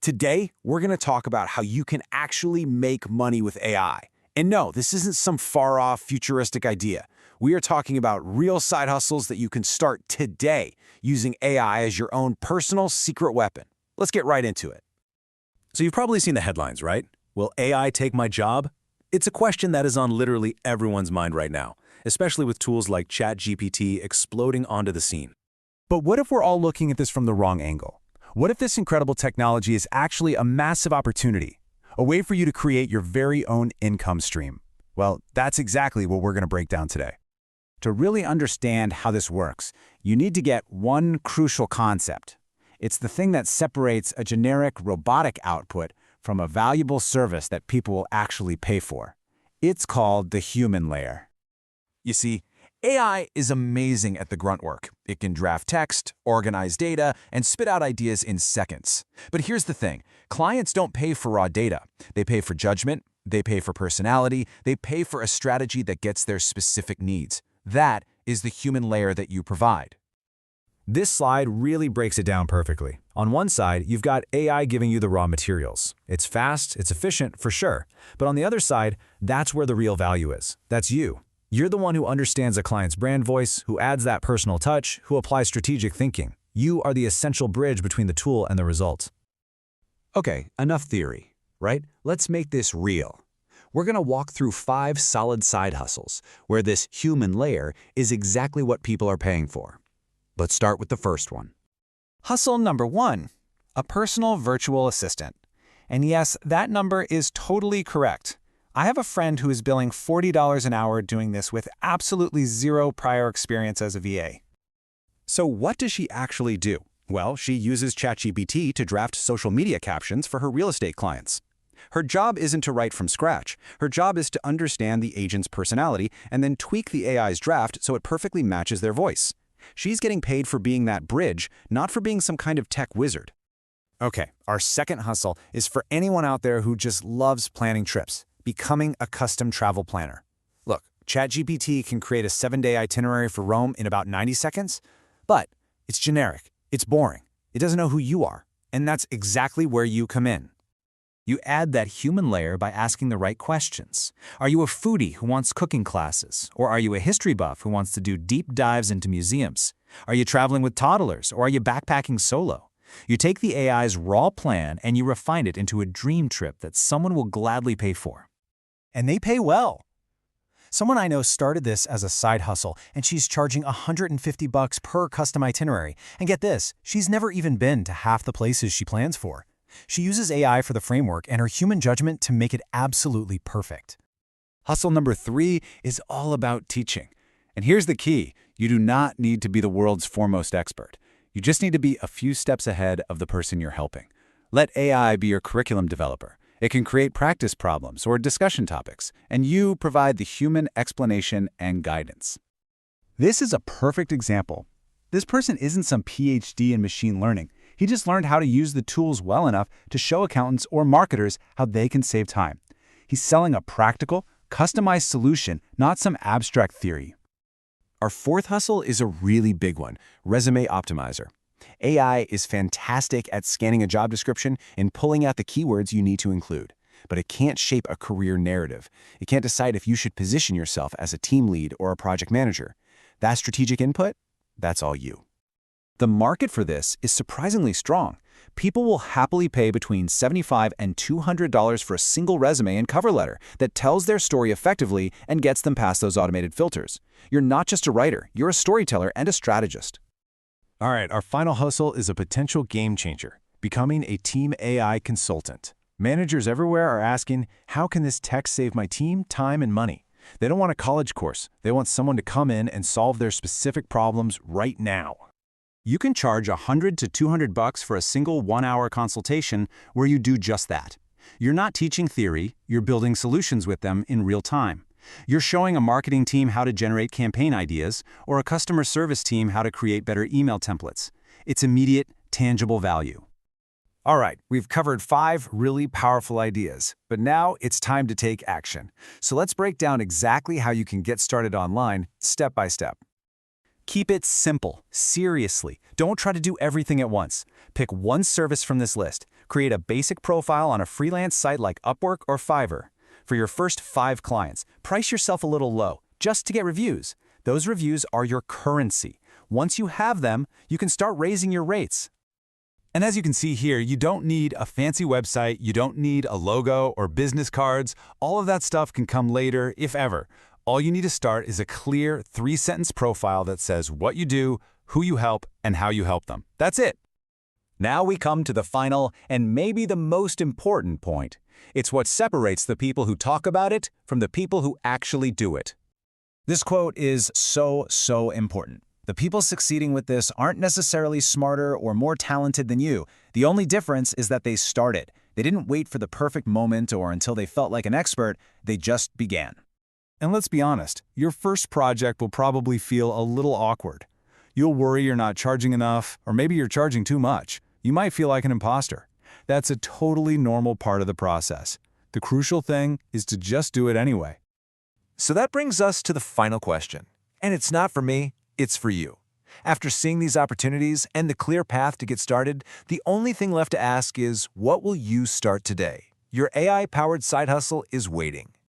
Today, we're going to talk about how you can actually make money with AI. And no, this isn't some far-off futuristic idea. We are talking about real side hustles that you can start today using AI as your own personal secret weapon. Let's get right into it. So you've probably seen the headlines, right? Will AI take my job? It's a question that is on literally everyone's mind right now, especially with tools like ChatGPT exploding onto the scene. But what if we're all looking at this from the wrong angle? What if this incredible technology is actually a massive opportunity, a way for you to create your very own income stream? Well, that's exactly what we're going to break down today. To really understand how this works, you need to get one crucial concept. It's the thing that separates a generic robotic output from a valuable service that people will actually pay for. It's called the human layer. You see, AI is amazing at the grunt work. It can draft text, organize data, and spit out ideas in seconds. But here's the thing. Clients don't pay for raw data. They pay for judgment, they pay for personality, they pay for a strategy that gets their specific needs. That is the human layer that you provide. This slide really breaks it down perfectly. On one side, you've got AI giving you the raw materials. It's fast, it's efficient, for sure. But on the other side, that's where the real value is. That's you. You're the one who understands a client's brand voice, who adds that personal touch, who applies strategic thinking. You are the essential bridge between the tool and the result. Okay, enough theory, right? Let's make this real. We're going to walk through 5 solid side hustles where this human layer is exactly what people are paying for. Let's start with the first one. Hustle number 1, a personal virtual assistant. And yes, that number is totally correct. I have a friend who is billing $40 an hour doing this with absolutely zero prior experience as a VA. So what does she actually do? Well, she uses ChatGPT to draft social media captions for her real estate clients. Her job isn't to write from scratch. Her job is to understand the agent's personality and then tweak the AI's draft so it perfectly matches their voice. She's getting paid for being that bridge, not for being some kind of tech wizard. Okay, our second hustle is for anyone out there who just loves planning trips, becoming a custom travel planner. Look, ChatGPT can create a 7-day itinerary for Rome in about 90 seconds, but it's generic, it's boring, it doesn't know who you are, and that's exactly where you come in. You add that human layer by asking the right questions. Are you a foodie who wants cooking classes? Or are you a history buff who wants to do deep dives into museums? Are you traveling with toddlers, or are you backpacking solo? You take the AI's raw plan and you refine it into a dream trip that someone will gladly pay for. And they pay well. Someone I know started this as a side hustle, and she's charging $150 per custom itinerary. And get this, she's never even been to half the places she plans for. She uses AI for the framework and her human judgment to make it absolutely perfect. Hustle number 3 is all about teaching. And here's the key. You do not need to be the world's foremost expert. You just need to be a few steps ahead of the person you're helping. Let AI be your curriculum developer. It can create practice problems or discussion topics, and you provide the human explanation and guidance. This is a perfect example. This person isn't some PhD in machine learning. He just learned how to use the tools well enough to show accountants or marketers how they can save time. He's selling a practical, customized solution, not some abstract theory. Our fourth hustle is a really big one, Resume Optimizer. AI is fantastic at scanning a job description and pulling out the keywords you need to include. But it can't shape a career narrative. It can't decide if you should position yourself as a team lead or a project manager. That strategic input, that's all you. The market for this is surprisingly strong. People will happily pay between $75 and $200 for a single resume and cover letter that tells their story effectively and gets them past those automated filters. You're not just a writer, you're a storyteller and a strategist. All right, our final hustle is a potential game changer, becoming a team AI consultant. Managers everywhere are asking, how can this tech save my team time and money? They don't want a college course. They want someone to come in and solve their specific problems right now. You can charge $100 to $200 for a single 1-hour consultation where you do just that. You're not teaching theory, you're building solutions with them in real time. You're showing a marketing team how to generate campaign ideas or a customer service team how to create better email templates. It's immediate, tangible value. All right, we've covered 5 really powerful ideas, but now it's time to take action. So let's break down exactly how you can get started online, step by step. Keep it simple. Seriously. Don't try to do everything at once. Pick one service from this list. Create a basic profile on a freelance site like Upwork or Fiverr. For your first 5 clients, price yourself a little low, just to get reviews. Those reviews are your currency. Once you have them, you can start raising your rates. And as you can see here, you don't need a fancy website, you don't need a logo or business cards. All of that stuff can come later, if ever. All you need to start is a clear 3-sentence profile that says what you do, who you help, and how you help them. That's it. Now we come to the final and maybe the most important point. It's what separates the people who talk about it from the people who actually do it. This quote is so important. The people succeeding with this aren't necessarily smarter or more talented than you. The only difference is that they started. They didn't wait for the perfect moment or until they felt like an expert. They just began. And let's be honest, your first project will probably feel a little awkward. You'll worry you're not charging enough, or maybe you're charging too much. You might feel like an imposter. That's a totally normal part of the process. The crucial thing is to just do it anyway. So that brings us to the final question. And it's not for me, it's for you. After seeing these opportunities and the clear path to get started, the only thing left to ask is, what will you start today? Your AI-powered side hustle is waiting.